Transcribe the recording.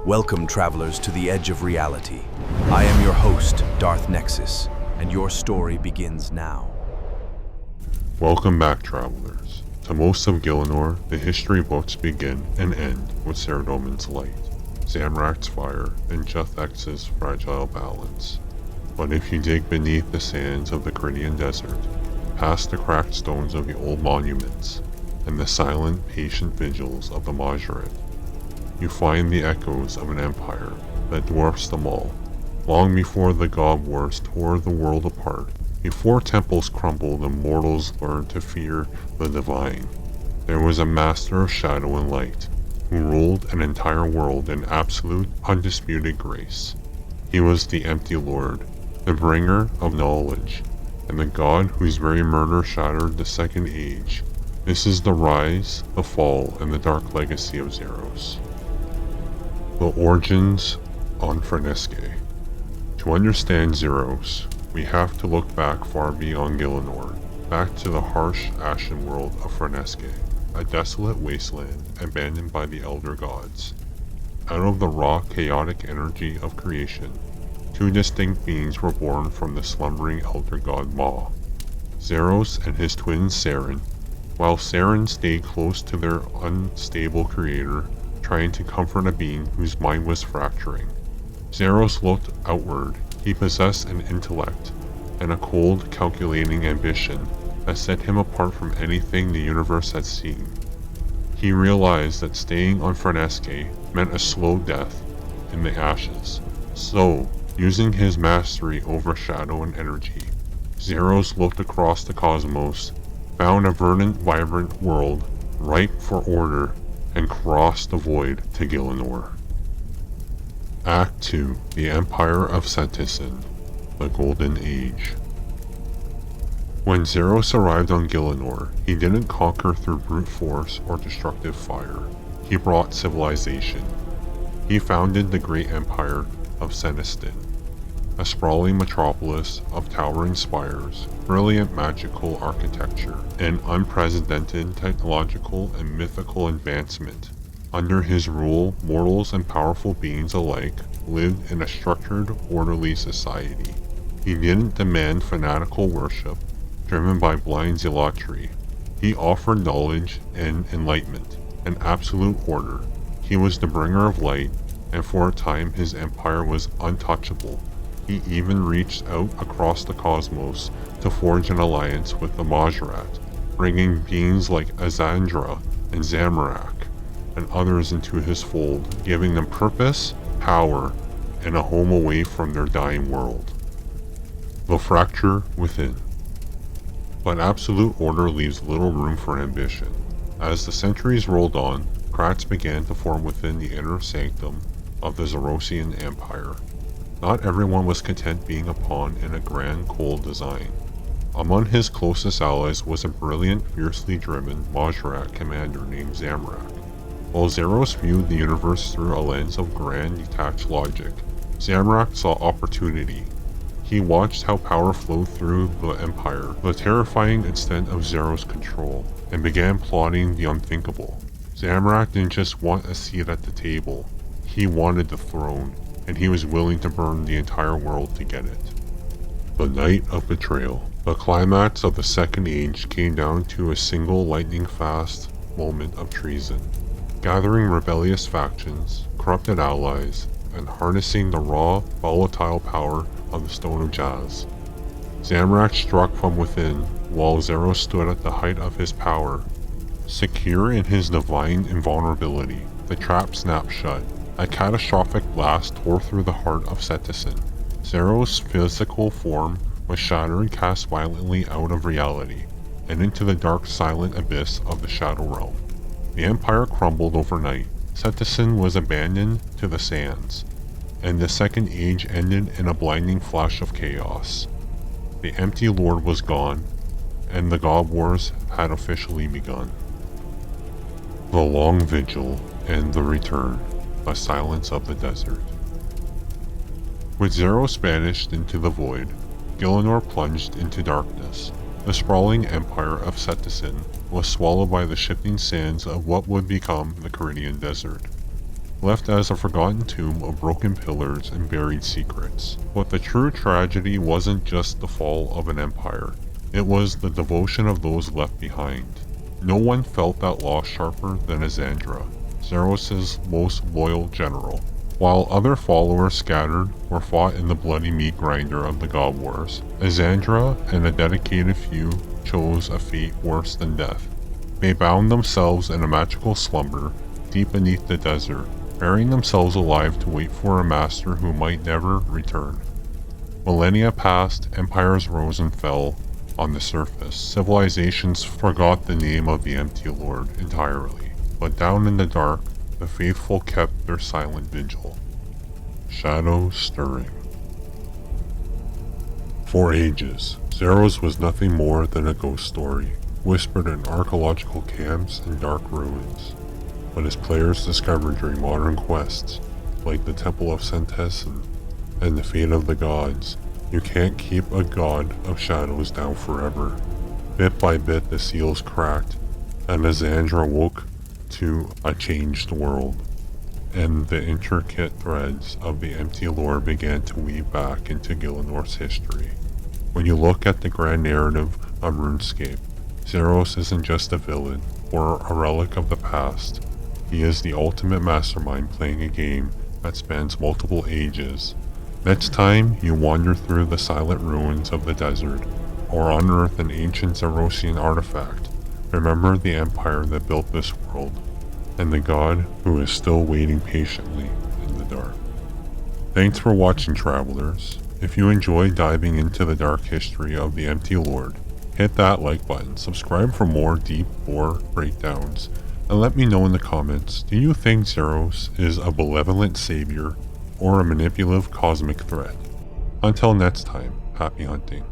Welcome, travelers, to the edge of reality. I am your host, Darth Nexis, and your story begins now. Welcome back, travelers. To most of Gielinor, the history books begin and end with Saradomin's light, Zamorak's fire, and Nexis' fragile balance. But if you dig beneath the sands of the Critian Desert, past the cracked stones of the old monuments, and the silent, patient vigils of the Majorette, you find the echoes of an empire that dwarfs them all. Long before the God Wars tore the world apart, before temples crumbled and mortals learned to fear the divine, there was a master of shadow and light who ruled an entire world in absolute, undisputed grace. He was the Empty Lord, the bringer of knowledge, and the god whose very murder shattered the Second Age. This is the rise, the fall, and the dark legacy of Zaros. The origins on Freneskae. To understand Zaros, we have to look back far beyond Gielinor, back to the harsh, ashen world of Freneskae, a desolate wasteland abandoned by the Elder Gods. Out of the raw, chaotic energy of creation, two distinct beings were born from the slumbering Elder God Ma, Zaros and his twin Saren. While Saren stayed close to their unstable creator, trying to comfort a being whose mind was fracturing, Zaros looked outward. He possessed an intellect and a cold, calculating ambition that set him apart from anything the universe had seen. He realized that staying on Freneskae meant a slow death in the ashes. So, using his mastery over shadow and energy, Zaros looked across the cosmos, found a verdant, vibrant world ripe for order, and crossed the void to Gielinor. Act 2. The Empire of Senntisten, the Golden Age. When Zaros arrived on Gielinor, he didn't conquer through brute force or destructive fire. He brought civilization. He founded the great empire of Senntisten, a sprawling metropolis of towering spires, brilliant magical architecture, and unprecedented technological and mythical advancement. Under his rule, mortals and powerful beings alike lived in a structured, orderly society. He didn't demand fanatical worship, driven by blind zealotry. He offered knowledge and enlightenment, and absolute order. He was the bringer of light, and for a time his empire was untouchable. He even reached out across the cosmos to forge an alliance with the Majorette, bringing beings like Azandra and Zamorak and others into his fold, giving them purpose, power, and a home away from their dying world. The fracture within. But absolute order leaves little room for ambition. As the centuries rolled on, cracks began to form within the inner sanctum of the Zarosian Empire. Not everyone was content being a pawn in a grand, cold design. Among his closest allies was a brilliant, fiercely driven Majorette commander named Zamorak. While Zaros viewed the universe through a lens of grand, detached logic, Zamorak saw opportunity. He watched how power flowed through the empire, the terrifying extent of Zaros' control, and began plotting the unthinkable. Zamorak didn't just want a seat at the table, he wanted the throne, and he was willing to burn the entire world to get it. The Night of Betrayal. The climax of the Second Age came down to a single lightning-fast moment of treason. Gathering rebellious factions, corrupted allies, and harnessing the raw, volatile power of the Stone of Jazz. Zamorak struck from within, while Zaros stood at the height of his power. Secure in his divine invulnerability, the trap snapped shut. A catastrophic blast tore through the heart of Senntisten. Zaros' physical form was shattered and cast violently out of reality, and into the dark, silent abyss of the Shadow Realm. The Empire crumbled overnight. Senntisten was abandoned to the sands, and the Second Age ended in a blinding flash of chaos. The Empty Lord was gone, and the God Wars had officially begun. The Long Vigil and the Return. A silence of the desert. With Zaros banished into the void, Gielinor plunged into darkness. The sprawling empire of Senntisten was swallowed by the shifting sands of what would become the Critian Desert. left as a forgotten tomb of broken pillars and buried secrets. But the true tragedy wasn't just the fall of an empire, it was the devotion of those left behind. No one felt that loss sharper than Azandra, Zaros' most loyal general. While other followers scattered or fought in the bloody meat grinder of the God Wars, Azandra and a dedicated few chose a fate worse than death. They bound themselves in a magical slumber deep beneath the desert, burying themselves alive to wait for a master who might never return. Millennia passed, empires rose and fell. On the surface, civilizations forgot the name of the Empty Lord entirely, but down in the dark, the faithful kept their silent vigil. Shadows stirring. For ages, Zaros was nothing more than a ghost story, whispered in archaeological camps and dark ruins. But as players discovered during modern quests, like the Temple of Senntisten and the Fate of the Gods, you can't keep a god of shadows down forever. Bit by bit the seals cracked, and Azandra woke to a changed world, and the intricate threads of the Empty Lore began to weave back into Gielinor's history. When you look at the grand narrative of RuneScape, Zaros isn't just a villain or a relic of the past. He is the ultimate mastermind playing a game that spans multiple ages. Next time you wander through the silent ruins of the desert, or unearth an ancient Zarosian artifact, remember the empire that built this world, and the god who is still waiting patiently in the dark. Thanks for watching, travelers. If you enjoy diving into the dark history of the Empty Lord, hit that like button, subscribe for more deep lore breakdowns, and let me know in the comments, do you think Zaros is a benevolent savior or a manipulative cosmic threat? Until next time, happy hunting.